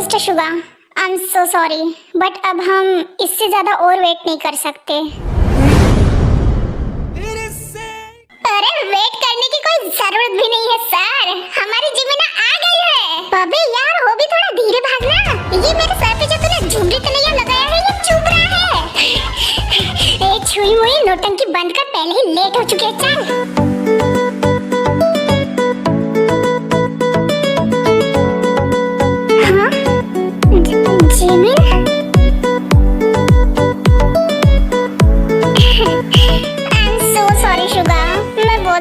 Mister Suga, I am so sorry, but अब हम इससे ज्यादा और वेट नहीं कर सकते। अरे वेट करने की कोई जरूरत भी नहीं है सर, हमारी जिमिना आ गई है। अबे यार हो भी थोड़ा धीरे भागना, ये मेरे सर पे जो तूने झुमरी तलैया लगाया है ये चुभ रहा है। ए छुई मुई नौटंकी बंद कर, पहले ही लेट हो चुके हैं। चल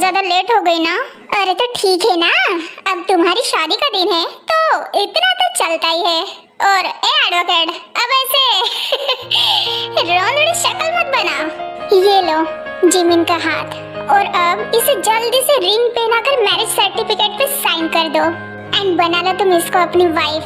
ज्यादा लेट हो गई ना। अरे तो ठीक है ना, अब तुम्हारी शादी का दिन है तो इतना तो चलता ही है। और ए एडवोकेट, अब ऐसे रोंदड़ी शक्ल मत बना। ये लो जिमिन का हाथ, और अब इसे जल्दी से रिंग पहनाकर मैरिज सर्टिफिकेट पे साइन कर दो एंड बना लो तुम इसको अपनी वाइफ।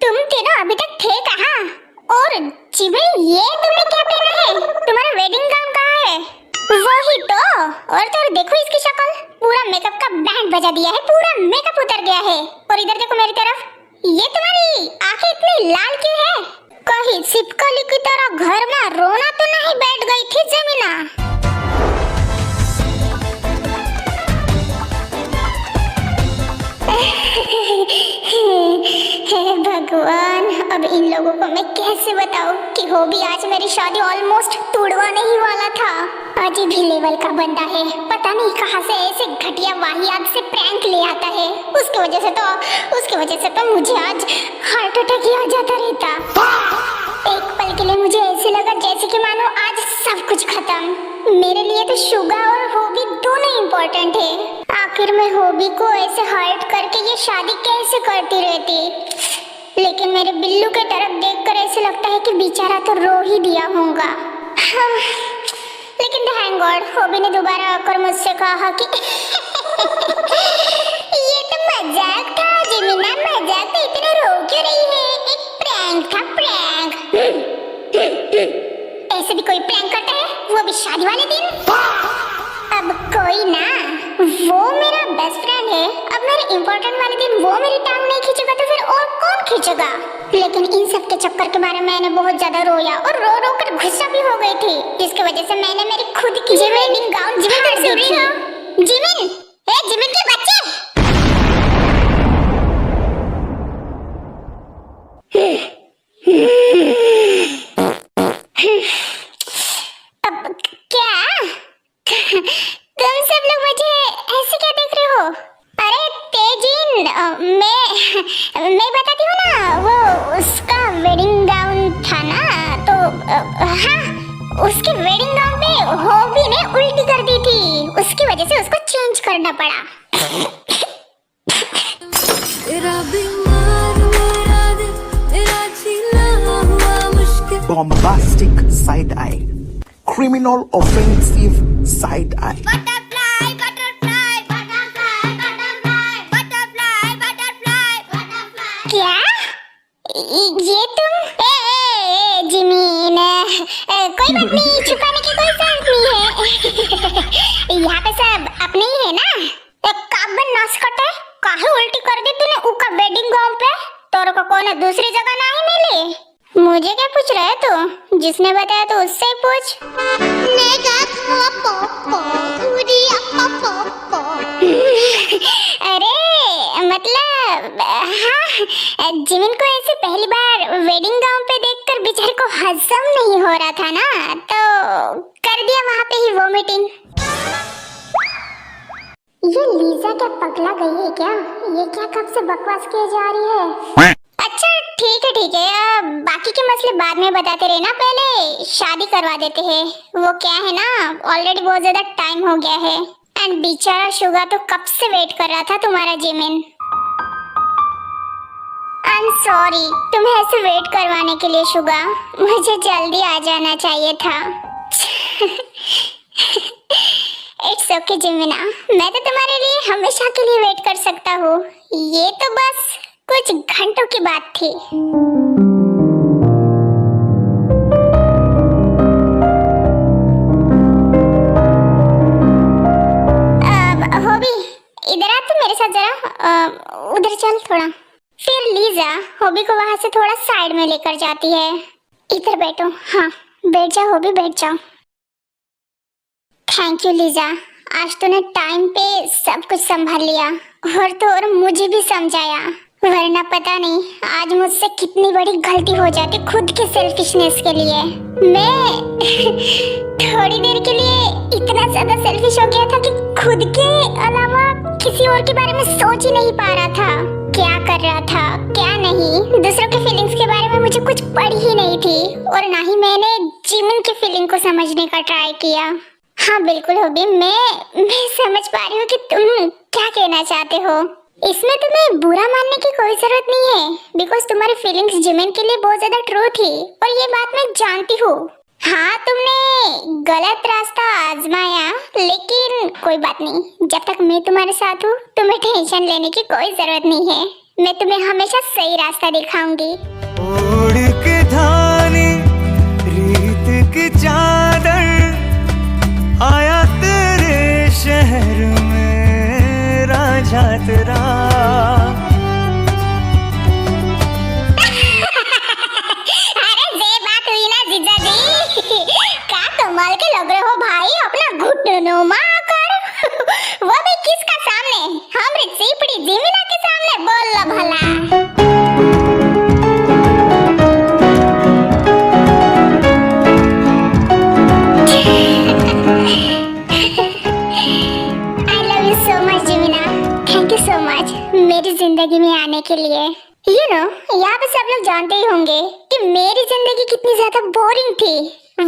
तुम तीनों अभी तक थे कहाँ? और जिमिन ये तुमने क्या पहना है? तुम्हारा वेडिंग गाउन कहाँ है? वही तो। और देखो इसकी शक्ल, पूरा मेकअप का बैंड बजा दिया है, पूरा मेकअप उतर गया है। और इधर देखो मेरी तरफ, ये तुम्हारी आंखें इतनी लाल क्यों है? कहीं छिपकली की तरह घर में रोना तो नहीं बैठ गई थी जमीना? हे भगवान, अब इन लोगों को मैं कैसे बताऊं कि हो भी आज मेरी शादी ऑलमोस्ट तुड़वाने ही वाला था। अजीब ही लेवल का बंदा है, पता नहीं कहां से ऐसे घटिया वाहियात से प्रैंक ले आता है। उसकी वजह से तो मुझे आज हार्ट अटैक ही आ जाता रहता। एक पल के लिए मुझे ऐसे लगा जैसे कि मानो आज सब कुछ खत्म। मेरे लिए तो शुगा और हॉबी दोनों इम्पोर्टेंट है। आखिर मैं हॉबी को ऐसे हर्ट करके ये शादी कैसे करती रहती। लेकिन मेरे बिल्लू के तरफ देखकर ऐसे लगता है कि बेचारा तो रो ही दिया होगा। हाँ, लेकिन थैंक गॉड हॉबी ने दोबारा आकर मुझसे कहा कि ये तो मजाक था जिमिना, मजाक था, इतना रो क्यों रही है? एक प्रैंक था, प्रैंक। ऐसे भी कोई प्रैंक करता है, वो भी शादी वाले दिन। अब कोई ना, वो मेरा बेस्ट फ्रेंड है। अब मेरे इम्पोर्टेंट वाले दिन वो मेरी टांग नहीं खींचेगा तो फिर और कौन खींचेगा? लेकिन इन सब के चक्कर के बारे में मैंने बहुत ज्यादा रोया और रो रो कर गुस्सा भी हो गई थी, जिसकी वजह से मैंने मेरी खुद की वेडिंग गाउन जिमिन कर दी थी। जिमिन, ए जिमिन के बच्चे, अब क्या तुम सब लोग मुझे ऐसे क्या देख रहे हो? अरे तेजिन, मैं बताती हूँ ना, वो उसका वेडिंग गाउन था ना, तो हाँ, उसके वेडिंग गाउन पे हॉबी ने उल्टी कर दी थी, उसकी वजह से उसको चेंज करना पड़ा। Bombastic side eye, criminal offensive side eye. Butterfly, butterfly, butterfly, butterfly, butterfly, butterfly, butterfly. क्या? ये तुम? जिमीन, कोई बात नहीं, छुपाने की कोई जरूरत नहीं है। यहाँ पे सब अपने ही है ना? एक काबन नासकट है, काहे उल्टी कर दी तूने उका वेडिंग गाउन पे? तोरो को कौन दूसरी जगह नहीं मिली? मुझे क्या पूछ रहा है तू? जिसने बताया तो उससे ही पूछ। अरे मतलब हाँ, जिमिन को ऐसे पहली बार वेडिंग गाउन पे देखकर बेचारे को हजम नहीं हो रहा था ना, तो कर दिया वहाँ पे ही वोमिटिंग। ये लीजा क्या पगला गई है क्या? ये क्या कब से बकवास किए जा रही है? अच्छा ठीक है, बाकी के मसले बाद में बताते रहे ना, पहले शादी करवा देते हैं। वो क्या है ना, ऑलरेडी बहुत ज्यादा टाइम हो गया है एंड बेचारा शुगा तो कब से वेट कर रहा था तुम्हारा जिमिन। आई एम सॉरी तुम्हें ऐसे वेट करवाने के लिए शुगा, मुझे जल्दी आ जाना चाहिए था। इट्स ओके जिमिना, मैं तो तुम्हारे लिए हमेशा के लिए वेट कर सकता हूँ। ये तो बस कुछ घंटों की बात थी। हॉबी इधर आ, तू मेरे साथ जरा उधर चल थोड़ा। फिर लीजा हॉबी को वहां से थोड़ा साइड में लेकर जाती है। इधर बैठो। हाँ बैठ जाओ हॉबी, बैठ जाओ। थैंक यू लीजा, आज तूने टाइम पे सब कुछ संभाल लिया और तो और मुझे भी समझाया, वरना पता नहीं आज मुझसे कितनी बड़ी गलती हो जाती खुद के सेल्फिशनेस के लिए। मैं थोड़ी देर के लिए इतना ज्यादा सेल्फिश हो गया था कि खुद के अलावा किसी और के बारे में सोच ही नहीं पा रहा था। क्या कर रहा था क्या नहीं, दूसरों के फीलिंग्स के बारे में मुझे कुछ पड़ी ही नहीं थी और ना ही मैंने जिमिन की फीलिंग को समझने का ट्राई किया। हाँ बिल्कुल हॉबी, मैं समझ पा रही हूँ कि तुम क्या कहना चाहते हो। इसमें तुम्हें बुरा मानने की कोई जरूरत नहीं है, बिकॉज तुम्हारी फीलिंग्स जिमिन के लिए बहुत ज्यादा ट्रू थी और ये बात मैं जानती हूँ। हाँ तुमने गलत रास्ता आजमाया, लेकिन कोई बात नहीं, जब तक मैं तुम्हारे साथ हूँ तुम्हें टेंशन लेने की कोई जरूरत नहीं है। मैं तुम्हें हमेशा सही रास्ता दिखाऊंगी। ओढ़ के धानी रीत की चादर आया तेरे शहर में राजा तेरा। अरे ये बात हुई ना जीजा जी, क्या कमाल के लग रहे हो भाई, अपना घुटनों में आकर वो भी किसका सामने, हमरे सीपड़ी जिमिना के सामने, बोल लो भला। मेरी जिंदगी में आने के लिए। यू नो, यहाँ पे सब लोग जानते ही होंगे कि मेरी जिंदगी कितनी ज्यादा बोरिंग थी,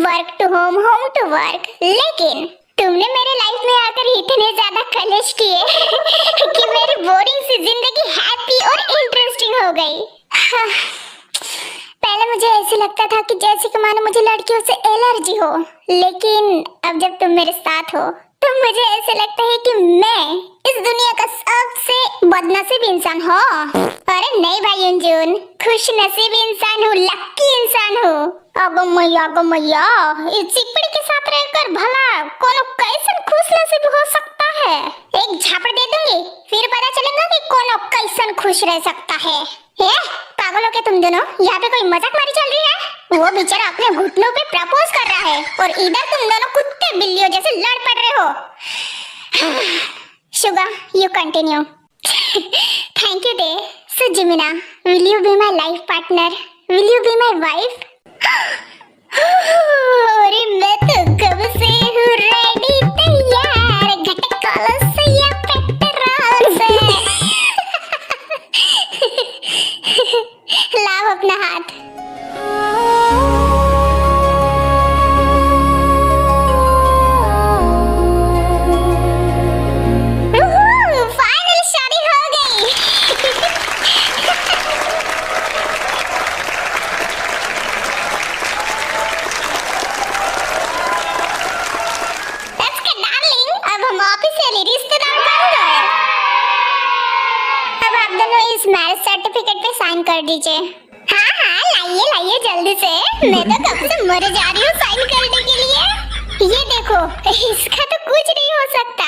work to home, home to work, लेकिन तुमने मेरे लाइफ में आकर इतने ज्यादा कलेश किए कि मेरी बोरिंग सी जिंदगी हैप्पी और इंटरेस्टिंग हो गई। हाँ, पहले मुझे ऐसे लगता था कि जैसे कि मानो मुझे लड़कियों से एलर्जी हो, लेकिन अब जब तुम मेरे साथ हो तो मुझे ऐसे लगता है कि मैं इस दुनिया का सबसे बदनसीब इंसान हो। अरे नहीं भाई अंजुन, खुश नसीब इंसान हूँ, लक्की इंसान हूँ। अगो मैया, इस चिपड़ी के साथ रहकर भला कोनो कैसन खुश नसीब हो सकता है। एक झापड़ दे दूंगी, फिर पता चलेगा कि कोनो कैसन खुश रह सकता है। ये पागल हो के तुम दोनों, यहाँ पे कोई मजाक मारी चल रही है? वो बेचारा अपने घुटनों पे प्रपोज कर रहा है और इधर तुम दोनों कुत्ते बिल्लियों जैसे लड़ पड़ रहे हो। Sugar, you continue. Thank you, dear. So, Jimina, will you be my life partner? Will you be my wife? अरे मैं तो कब से हूँ रेडी तैयार, घटक से या पेट्रोल से। लाओ अपना हाथ। साइन कर दीजिए। हाँ लाइए जल्दी से, मैं तो कब से मर जा रही हूँ साइन करने के लिए। ये देखो, इसका तो कुछ नहीं हो सकता।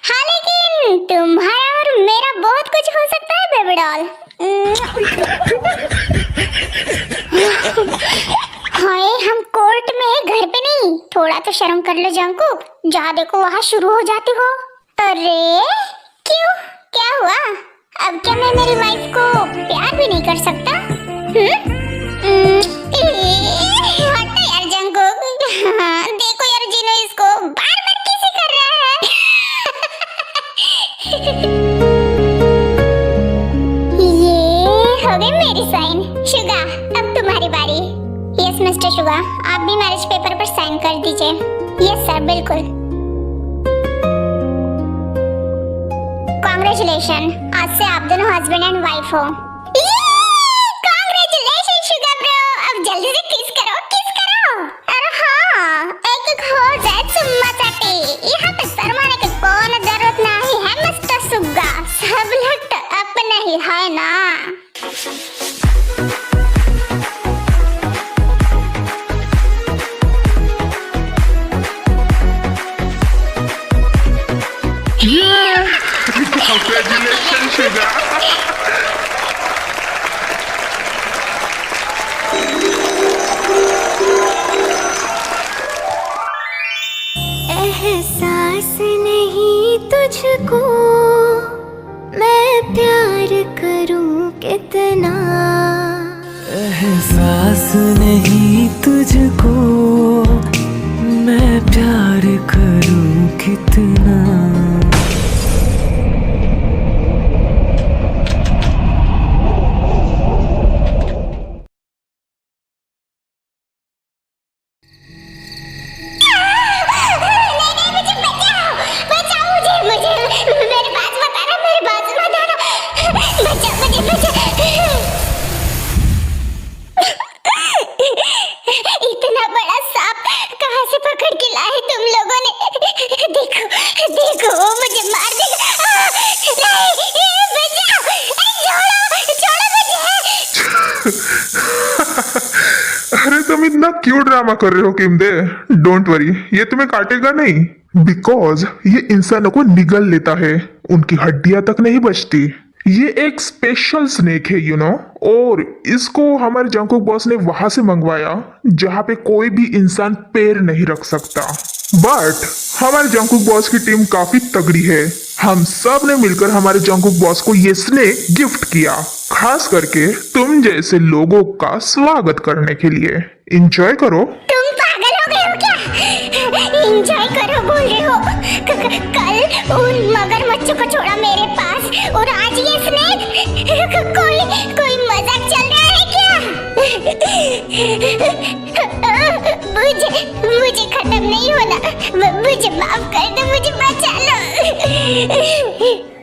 हाँ लेकिन तुम्हारा और मेरा बहुत कुछ हो सकता है बेबी डॉल। हाय, हम कोर्ट में, घर पे नहीं। थोड़ा तो शर्म कर लो जंकुक, जहाँ देखो वहाँ शुरू हो जाती हो। अरे क्यों, क्या हुआ? अब क्या मैं मेरी वाइफ को प्यार भी नहीं कर सकता? हटो यार जंकुक। देखो यार जिनो इसको बार-बार किसी कर रहा है। ये हो गई मेरी साइन। शुगा, अब तुम्हारी बारी। यस मिस्टर शुगा, आप भी मैरिज पेपर पर साइन कर दीजिए। यस सर, बिल्कुल। कांग्रेचुलेशन, आज से आप दोनों हस्बैंड एंड वाइफ हो। कांग्रेचुलेशन शुगर ब्रो, अब जल्दी से किस करो। अरे हाँ, एक हो जाए चुम्मा Congratulations, Sugar. एहसास नहीं तुझको मैं प्यार करूं कितना, एहसास नहीं तुझको मैं प्यार करूं कितना। इतना बड़ा सांप कहाँ से पकड़ के लाए तुम लोगों ने? देखो देखो वो मुझे मार देगा। नहीं, बचाओ, अरे छोड़ो मुझे। अरे तुम इतना क्यों ड्रामा कर रहे हो किमदे? डोंट वरी, ये तुम्हें काटेगा नहीं, बिकॉज ये इंसानों को निगल लेता है, उनकी हड्डियां तक नहीं बचती। ये एक स्पेशल स्नेक है यू नो, और इसको हमारे जंकुक बॉस ने वहां से मंगवाया जहां पे कोई भी इंसान पैर नहीं रख सकता। बट हमारे जंकुक बॉस की टीम काफी तगड़ी है, हम सब ने मिलकर हमारे जंकुक बॉस को ये स्नेक गिफ्ट किया, खास करके तुम जैसे लोगों का स्वागत करने के लिए। एंजॉय करो। तुम पागल हो गए हो क्या? एंजॉय करो बोल रहे हो? कल उन मगरमच्छों को छोड़ा मेरे पास और आज ये स्नेक। कोई मजाक चल रहा है क्या? मुझे खत्म नहीं होना, मुझे माफ कर दो, मुझे बचा लो।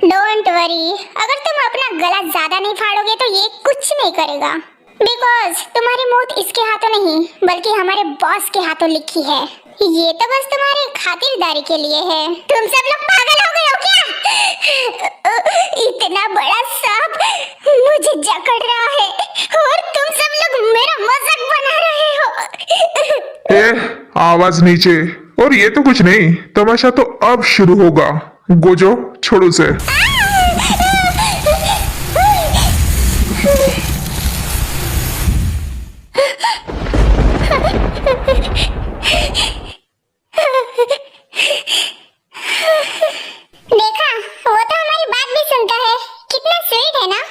डोंट वरी, अगर तुम अपना गला ज्यादा नहीं फाड़ोगे तो ये कुछ नहीं करेगा, बिकॉज तुम्हारी मौत इसके हाथों नहीं बल्कि हमारे बॉस के हाथों लिखी है। ये तो बस तुम्हारी खातिरदारी के लिए है। तुम सब लोग पागल हो गए हो क्या? इतना बड़ा सांप मुझे जकड़ रहा है और तुम सब लोग मेरा मजाक बना रहे हो। ए, आवाज नीचे। और ये तो कुछ नहीं, तमाशा तो अब शुरू होगा। गोजो छोड़ो उसे। देखा, वो तो हमारी बात भी सुनता है, कितना स्वीट है ना।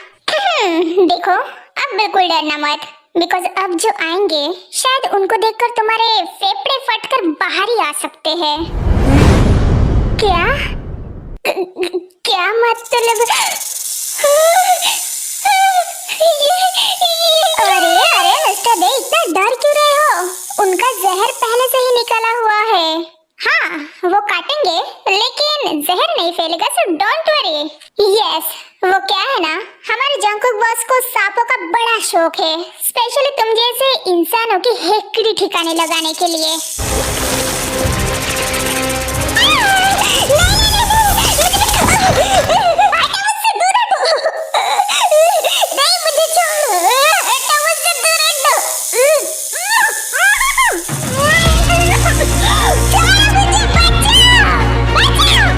देखो अब बिल्कुल डरना मत, बिकॉज अब जो आएंगे शायद उनको देखकर तुम्हारे फेफड़े फटकर बाहर ही आ सकते हैं। क्या क्या मतलब? अरे अरे मिस्टर दे, इतना डर क्यों रहे हो? उनका जहर पहले से ही निकला हुआ है। हाँ, वो काटेंगे लेकिन जहर नहीं फैलेगा, सो डोंट वरी। यस, वो क्या है ना, हमारे जंकुक बॉस को सांपों का बड़ा शौक है, स्पेशली तुम जैसे इंसानों की हेकड़ी ठिकाने लगाने के लिए। नहीं, मुझे छोड़ो, हटो मुझसे दूर हटो। छोड़ो मुझे, बचाओ, बचाओ।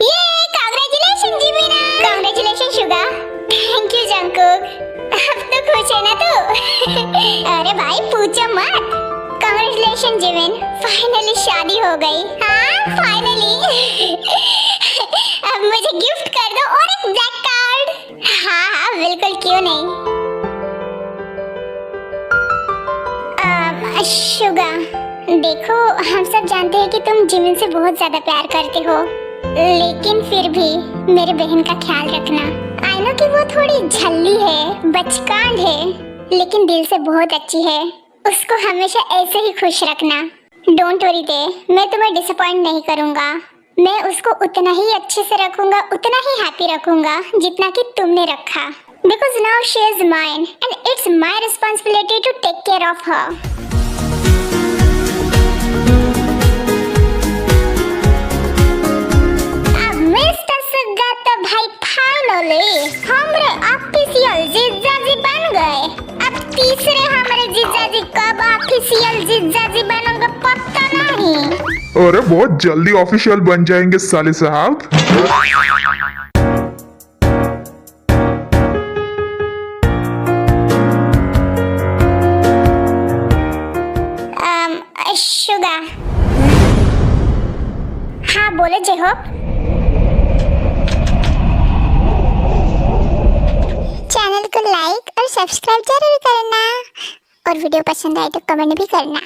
ये congratulation Jimina, congratulation Suga, thank you Jungkook. अब तो खुश है ना तू? अरे भाई पूछो मत। कांग्रेचुलेशन जिमिन, फाइनली शादी हो गई। हाँ फाइनली। अब मुझे गिफ्ट कर दो और एक ब्लैक कार्ड। हाँ हाँ बिल्कुल, क्यों नहीं। शुगा, देखो हम सब जानते हैं कि तुम जिमिन से बहुत ज्यादा प्यार करते हो, लेकिन फिर भी मेरी बहन का ख्याल रखना। आई नो कि वो थोड़ी झल्ली है, बचकान है, लेकिन दिल से बहुत अच्छी है। उसको हमेशा ऐसे ही खुश रखना। डोंट वरी दे, मैं तुम्हें डिसअपॉइंट नहीं करूंगा। मैं उसको उतना ही अच्छे से रखूंगा, उतना ही हैप्पी रखूंगा जितना कि तुमने रखा। Because now she is mine and it's my responsibility to take care of her. भाई फाइनली हमरे ऑफिशियल जीजाजी बन गए। अब तीसरे हमारे जीजाजी कब ऑफिशियल जीजाजी नहीं। अरे बहुत जल्दी ऑफिशियल बन जाएंगे साले साहब। शुगर। हाँ बोलो जेहोब। चैनल को लाइक और सब्सक्राइब जरूर करना और वीडियो पसंद आए तो कमेंट भी करना।